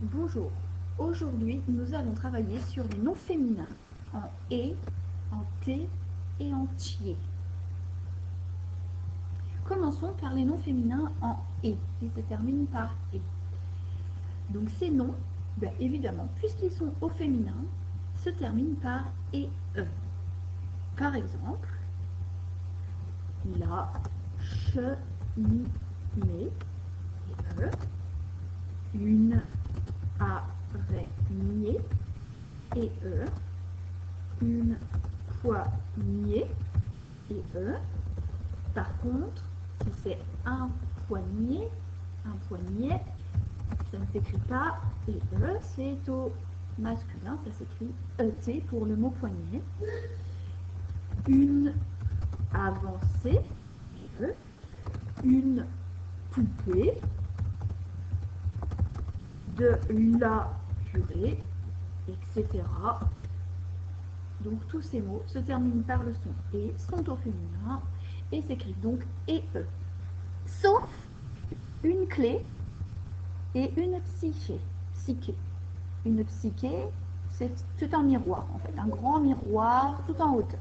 Bonjour, aujourd'hui nous allons travailler sur les noms féminins en et, en t et en tier. Commençons par les noms féminins en et, qui se terminent par et. Donc ces noms, évidemment, puisqu'ils sont au féminin, se terminent par et e. Par exemple, la cheminée et e, une araignée et e, une poignée et e. Par contre, si c'est un poignet, ça ne s'écrit pas et e, c'est au masculin, ça s'écrit et pour le mot poignet. Une avancée, et e, une poupée, de la purée, etc. Donc tous ces mots se terminent par le son et, sont au féminin et s'écrivent donc et e. Sauf une clé et une psyché. Une psyché, c'est un miroir en fait, un grand miroir tout en hauteur.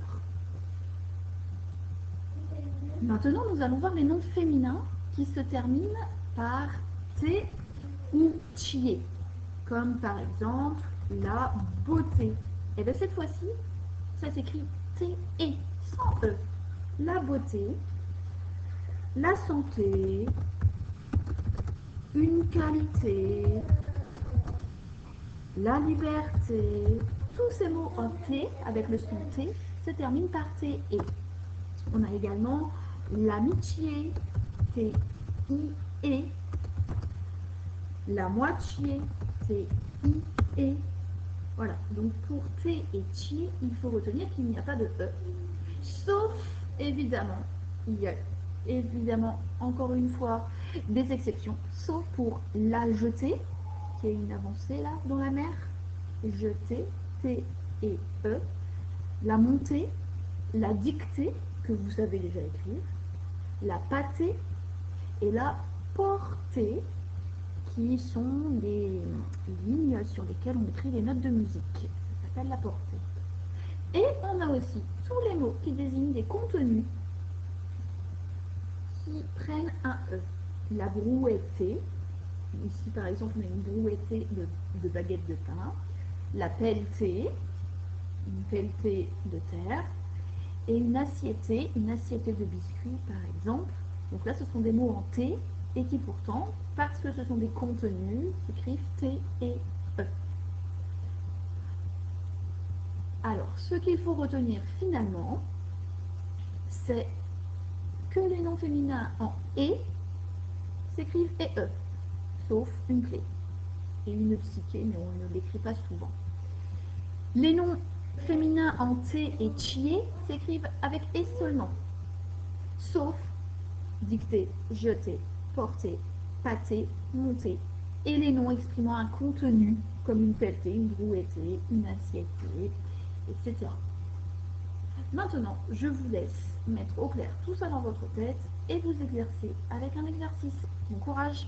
Maintenant, nous allons voir les noms féminins qui se terminent par t ou tier, comme par exemple la beauté. Et bien cette fois-ci, ça s'écrit T-E, sans E. La beauté, la santé, une qualité, la liberté. Tous ces mots en T, avec le son T, se terminent par T-E. On a également l'amitié, T-I-E, la moitié, T-I-E. Voilà, donc pour T et Ti, il faut retenir qu'il n'y a pas de E. Sauf, évidemment, il y a évidemment, encore une fois, des exceptions, sauf pour la jetée, qui est une avancée là dans la mer, jeter, T et E, la montée, la dictée, que vous savez déjà écrire, la pâtée et la portée, qui sont des lignes sur lesquelles on écrit les notes de musique. Ça s'appelle la portée. Et on a aussi tous les mots qui désignent des contenus qui prennent un E. La brouettée, ici par exemple on a une brouettée de baguettes de pain, la pelletée, une pelletée de terre, et une assiétée de biscuits par exemple. Donc là ce sont des mots en T et qui pourtant, parce que ce sont des contenus, s'écrivent T et E. Alors ce qu'il faut retenir finalement, c'est que les noms féminins en et s'écrivent et e, sauf une clé et une psyché, mais on ne l'écrit pas souvent. Les noms féminins en t et tier s'écrivent avec et seulement, sauf dictée, jetée, portée, pâtée, montée, et les noms exprimant un contenu, comme une pelletée, une brouettée, une assiétée, etc. Maintenant, je vous laisse mettre au clair tout ça dans votre tête et vous exercer avec un exercice. Bon courage!